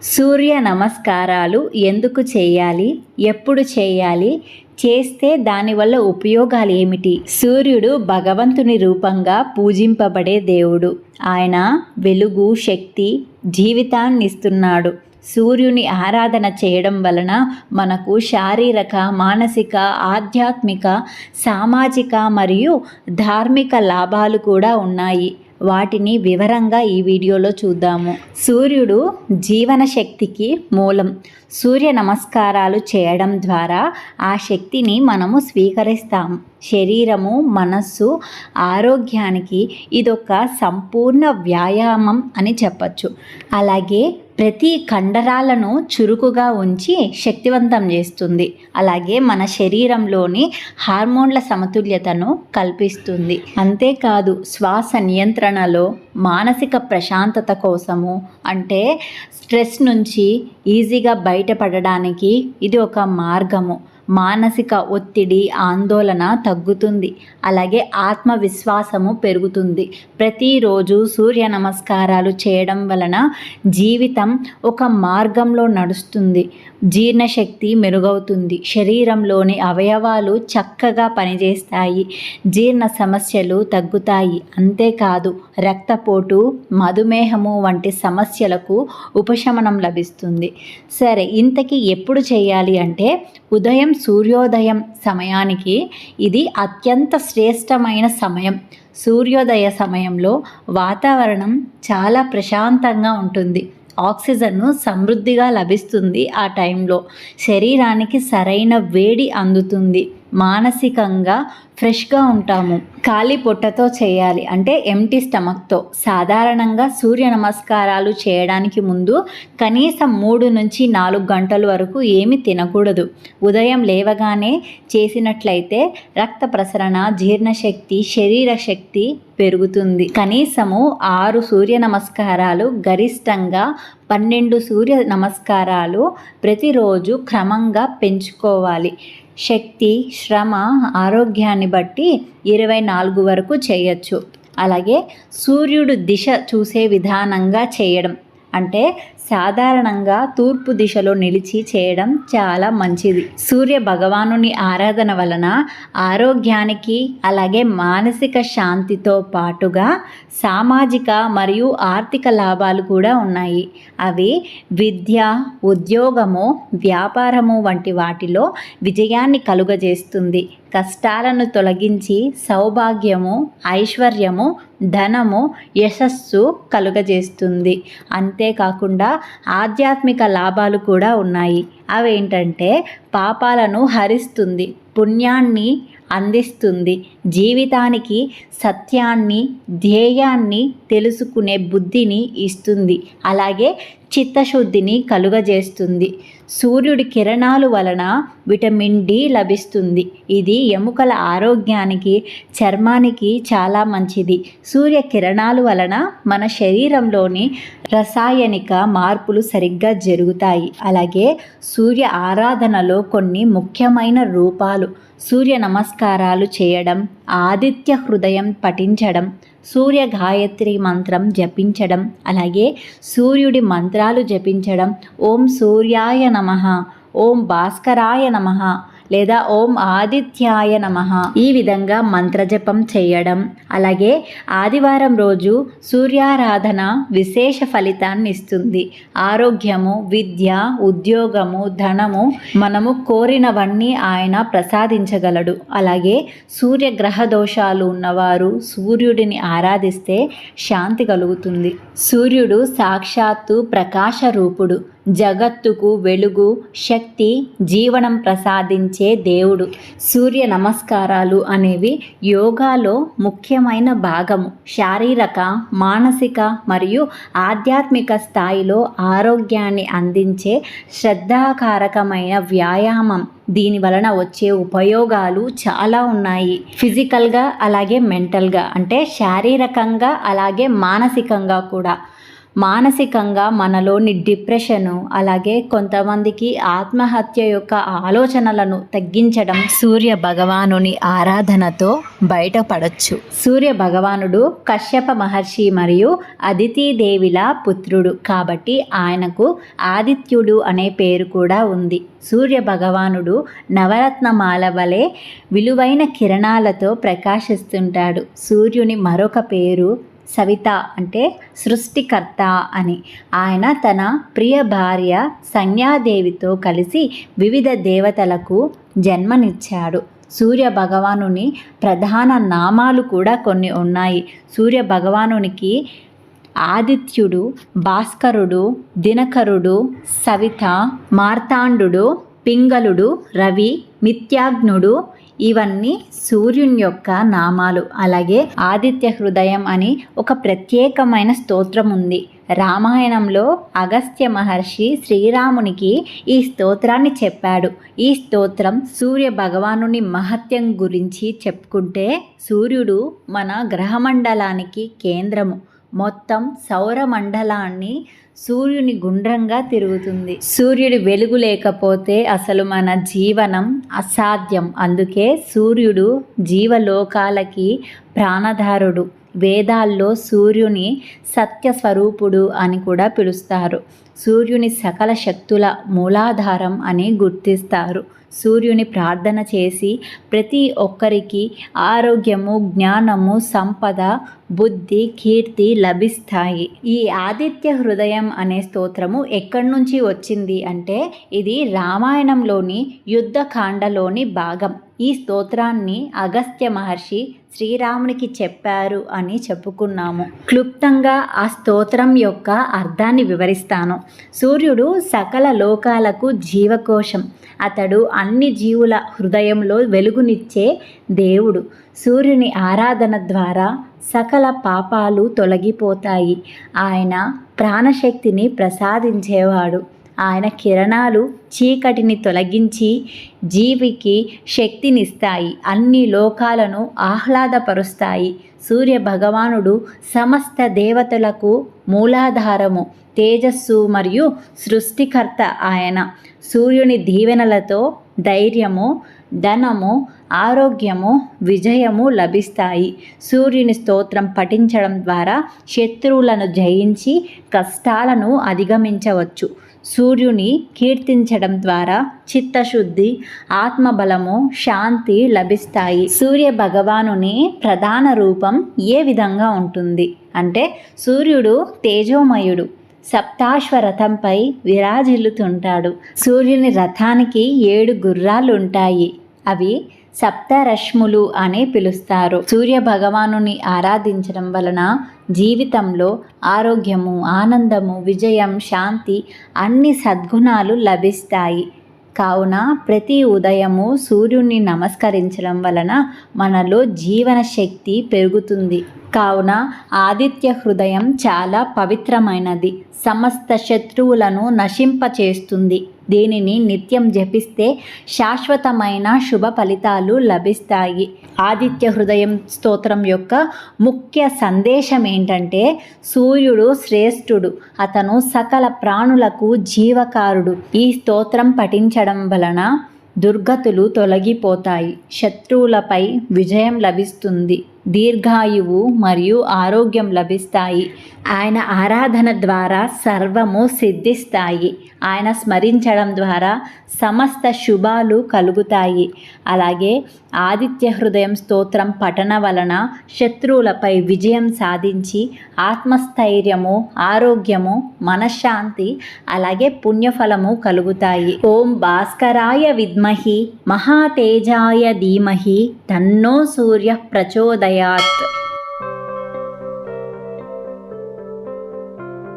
సూర్య నమస్కారాలు ఎందుకు చేయాలి? ఎప్పుడు చేయాలి? చేస్తే దానివల్ల ఉపయోగాలు ఏమిటి? సూర్యుడు భగవంతుని రూపంగా పూజింపబడే దేవుడు. ఆయన వెలుగు, శక్తి, జీవితాన్నిస్తున్నాడు. సూర్యుని ఆరాధన చేయడం వలన మనకు శారీరక, మానసిక, ఆధ్యాత్మిక, సామాజిక మరియు ధార్మిక లాభాలు కూడా ఉన్నాయి. వాటిని వివరంగా ఈ వీడియోలో చూద్దాము. సూర్యుడు జీవన శక్తికి మూలం. సూర్య నమస్కారాలు చేయడం ద్వారా ఆ శక్తిని మనము స్వీకరిస్తాము. శరీరము, మనస్సు ఆరోగ్యానికి ఇదొక సంపూర్ణ వ్యాయామం అని చెప్పచ్చు. అలాగే ప్రతి కండరాలను చురుకుగా ఉంచి శక్తివంతం చేస్తుంది. అలాగే మన శరీరంలోని హార్మోన్ల సమతుల్యతను కల్పిస్తుంది. అంతేకాదు శ్వాస నియంత్రణలో, మానసిక ప్రశాంతత కోసము, అంటే స్ట్రెస్ నుంచి ఈజీగా బయటపడడానికి ఇది ఒక మార్గము. మానసిక ఒత్తిడి, ఆందోళన తగ్గుతుంది. అలాగే ఆత్మవిశ్వాసము పెరుగుతుంది. ప్రతిరోజు సూర్య నమస్కారాలు చేయడం వలన జీవితం ఒక మార్గంలో నడుస్తుంది. జీర్ణశక్తి మెరుగవుతుంది. శరీరంలోని అవయవాలు చక్కగా పనిచేస్తాయి. జీర్ణ సమస్యలు తగ్గుతాయి. అంతేకాదు రక్తపోటు, మధుమేహము వంటి సమస్యలకు ఉపశమనం లభిస్తుంది. సరే, ఇంతకీ ఎప్పుడు చేయాలి అంటే ఉదయం సూర్యోదయం సమయానికి ఇది అత్యంత శ్రేష్టమైన సమయం. సూర్యోదయ సమయంలో వాతావరణం చాలా ప్రశాంతంగా ఉంటుంది. ఆక్సిజన్ సమృద్ధిగా లభిస్తుంది. ఆ టైంలో శరీరానికి సరైన వేడి అందుతుంది. మానసికంగా ఫ్రెష్గా ఉంటాము. ఖాళీ పొట్టతో చేయాలి, అంటే ఎంటీ స్టమక్తో. సాధారణంగా సూర్య నమస్కారాలు చేయడానికి ముందు కనీసం 3 నుంచి 4 గంటల వరకు ఏమి తినకూడదు. ఉదయం లేవగానే చేసినట్లయితే రక్త ప్రసరణ, జీర్ణశక్తి, శరీర శక్తి పెరుగుతుంది. కనీసము 6 సూర్య నమస్కారాలు, గరిష్టంగా 12 సూర్య నమస్కారాలు ప్రతిరోజు క్రమంగా పెంచుకోవాలి. శక్తి, శ్రమ, ఆరోగ్యాన్ని బట్టి 24 వరకు చేయొచ్చు. అలాగే సూర్యుడు దిశ చూసే విధానంగా చేయడం, అంటే సాధారణంగా తూర్పు దిశలో నిలిచి చేయడం చాలా మంచిది. సూర్య భగవానుని ఆరాధన వలన ఆరోగ్యానికి, అలాగే మానసిక శాంతితో పాటుగా సామాజిక మరియు ఆర్థిక లాభాలు కూడా ఉన్నాయి. అవి విద్య, ఉద్యోగము, వ్యాపారము వంటి వాటిలో విజయాన్ని కలుగజేస్తుంది. కష్టాలను తొలగించి సౌభాగ్యము, ఐశ్వర్యము, ధనము, యశస్సు కలుగజేస్తుంది. అంతేకాకుండా ఆధ్యాత్మిక లాభాలు కూడా ఉన్నాయి. అవేంటంటే పాపాలను హరిస్తుంది, పుణ్యాన్ని అందిస్తుంది, జీవితానికి సత్యాన్ని, ధ్యేయాన్ని తెలుసుకునే బుద్ధిని ఇస్తుంది. అలాగే చిత్తశుద్ధిని కలుగజేస్తుంది. సూర్యుడి కిరణాలు వలన విటమిన్ డి లభిస్తుంది. ఇది ఎముకల ఆరోగ్యానికి, చర్మానికి చాలా మంచిది. సూర్య కిరణాలు వలన మన శరీరంలోని రసాయనిక మార్పులు సరిగ్గా జరుగుతాయి. అలాగే సూర్య ఆరాధనలో కొన్ని ముఖ్యమైన రూపాలు: సూర్య నమస్కారాలు చేయడం, ఆదిత్య హృదయం పఠించడం, సూర్య గాయత్రి మంత్రం జపించడం, అలాగే సూర్యుడి మంత్రాలు జపించడం. ఓం సూర్యాయ నమః, ఓం భాస్కరాయ నమః, లేదా ఓం ఆదిత్యాయ నమః, ఈ విధంగా మంత్రజపం చేయడం. అలాగే ఆదివారం రోజు సూర్యారాధన విశేష ఫలితాన్ని ఇస్తుంది. ఆరోగ్యము, విద్య, ఉద్యోగము, ధనము, మనము కోరినవన్నీ ఆయన ప్రసాదించగలడు. అలాగే సూర్యగ్రహ దోషాలు ఉన్నవారు సూర్యుడిని ఆరాధిస్తే శాంతి కలుగుతుంది. సూర్యుడు సాక్షాత్తు ప్రకాశ రూపుడు. జగత్తుకు వెలుగు, శక్తి, జీవనం ప్రసాదించే దేవుడు. సూర్య నమస్కారాలు అనేవి యోగాలో ముఖ్యమైన భాగము. శారీరక, మానసిక మరియు ఆధ్యాత్మిక స్థాయిలో ఆరోగ్యాన్ని అందించే శ్రద్ధాకారకమైన వ్యాయామం. దీని వలన వచ్చే ఉపయోగాలు చాలా ఉన్నాయి. ఫిజికల్గా, అలాగే మెంటల్గా, అంటే శారీరకంగా, అలాగే మానసికంగా కూడా. మానసికంగా మనలోని డిప్రెషను, అలాగే కొంతమందికి ఆత్మహత్య యొక్క ఆలోచనలను తగ్గించడం సూర్య భగవానుని ఆరాధనతో బయటపడొచ్చు. సూర్య భగవానుడు కశ్యప మహర్షి మరియు అదితీదేవిల పుత్రుడు కాబట్టి ఆయనకు ఆదిత్యుడు అనే పేరు కూడా ఉంది. సూర్య భగవానుడు నవరత్నమాల వలె విలువైన కిరణాలతో ప్రకాశిస్తుంటాడు. సూర్యుని మరొక పేరు సవిత అంటే సృష్టికర్త అని. ఆయన తన ప్రియ భార్య సంజ్ఞాదేవితో కలిసి వివిధ దేవతలకు జన్మనిచ్చాడు. సూర్య భగవానుని ప్రధాన నామాలు కూడా కొన్ని ఉన్నాయి. సూర్య భగవానునికి ఆదిత్యుడు, భాస్కరుడు, దినకరుడు, సవిత, మార్తాండు, పింగళుడు, రవి, మిత్యాగ్నుడు ఇవన్నీ సూర్యుని యొక్క నామాలు. అలాగే ఆదిత్య హృదయం అని ఒక ప్రత్యేకమైన స్తోత్రం ఉంది. రామాయణంలో అగస్త్య మహర్షి శ్రీరామునికి ఈ స్తోత్రాన్ని చెప్పాడు. ఈ స్తోత్రం సూర్య భగవానుని మహత్యం గురించి చెప్పుకుంటే, సూర్యుడు మన గ్రహమండలానికి కేంద్రము. మొత్తం సౌరమండలాన్ని సూర్యుని గుండ్రంగా తిరుగుతుంది. సూర్యుడి వెలుగు లేకపోతే అసలు మన జీవనం అసాధ్యం. అందుకే సూర్యుడు జీవలోకాలకి ప్రాణధారుడు. వేదాల్లో సూర్యుని సత్యస్వరూపుడు అని కూడా పిలుస్తారు. సూర్యుని సకల శక్తుల మూలాధారం అని గుర్తిస్తారు. సూర్యుని ప్రార్థన చేసి ప్రతి ఒక్కరికి ఆరోగ్యము, జ్ఞానము, సంపద, బుద్ధి, కీర్తి లభిస్తాయి. ఈ ఆదిత్య హృదయం అనే స్తోత్రము ఎక్కడి నుంచి వచ్చింది అంటే, ఇది రామాయణంలోని యుద్ధకాండలోని భాగం. ఈ స్తోత్రాన్ని అగస్త్య మహర్షి శ్రీరామునికి చెప్పారు అని చెప్పుకున్నాము. క్లుప్తంగా ఆ స్తోత్రం యొక్క అర్థాన్ని వివరిస్తాను. సూర్యుడు సకల లోకాలకు జీవకోశం. అతడు అన్ని జీవుల హృదయంలో వెలుగునిచ్చే దేవుడు. సూర్యుని ఆరాధన ద్వారా సకల పాపాలు తొలగిపోతాయి. ఆయన ప్రాణశక్తిని ప్రసాదించేవాడు. ఆయన కిరణాలు చీకటిని తొలగించి జీవికి శక్తినిస్తాయి. అన్ని లోకాలను ఆహ్లాదపరుస్తాయి. సూర్య భగవానుడు సమస్త దేవతలకు మూలాధారము, తేజస్సు మరియు సృష్టికర్త ఆయన. సూర్యుని దీవెనలతో ధైర్యము, ధనము, ఆరోగ్యము, విజయము లభిస్తాయి. సూర్యుని స్తోత్రం పఠించడం ద్వారా శత్రువులను జయించి కష్టాలను అధిగమించవచ్చు. సూర్యుని కీర్తించడం ద్వారా చిత్తశుద్ధి, ఆత్మబలము, శాంతి లభిస్తాయి. సూర్య భగవానుని ప్రధాన రూపం ఏ విధంగా ఉంటుంది అంటే, సూర్యుడు తేజోమయుడు. సప్తాశ్వ రథంపై విరాజిల్లుతుంటాడు. సూర్యుని రథానికి 7 గుర్రాలు ఉంటాయి. అవి సప్తరశ్ములు అని పిలుస్తారు. సూర్య భగవానుని ఆరాధించడం వలన జీవితంలో ఆరోగ్యము, ఆనందము, విజయం, శాంతి అన్ని సద్గుణాలు లభిస్తాయి. కావున ప్రతి ఉదయము సూర్యుని నమస్కరించడం వలన మనలో జీవన శక్తి పెరుగుతుంది. కావున ఆదిత్య హృదయం చాలా పవిత్రమైనది. సమస్త శత్రువులను నశింపచేస్తుంది. దీనిని నిత్యం జపిస్తే శాశ్వతమైన శుభ ఫలితాలు లభిస్తాయి. ఆదిత్య హృదయం స్తోత్రం యొక్క ముఖ్య సందేశం ఏంటంటే, సూర్యుడు శ్రేష్ఠుడు. అతను సకల ప్రాణులకు జీవకారుడు. ఈ స్తోత్రం పఠించడం వలన దుర్గతులు తొలగిపోతాయి. శత్రువులపై విజయం లభిస్తుంది. దీర్ఘాయువు మరియు ఆరోగ్యం లభిస్తాయి. ఆయన ఆరాధన ద్వారా సర్వము సిద్ధిస్తాయి. ఆయన స్మరించడం ద్వారా సమస్త శుభాలు కలుగుతాయి. అలాగే ఆదిత్య హృదయం స్తోత్రం పఠన వలన శత్రువులపై విజయం సాధించి ఆత్మస్థైర్యము, ఆరోగ్యము, మనశ్శాంతి అలాగే పుణ్యఫలము కలుగుతాయి. ఓం భాస్కరాయ విద్మహి మహాతేజాయ ధీమహి తన్నో సూర్య ప్రచోదయాత్.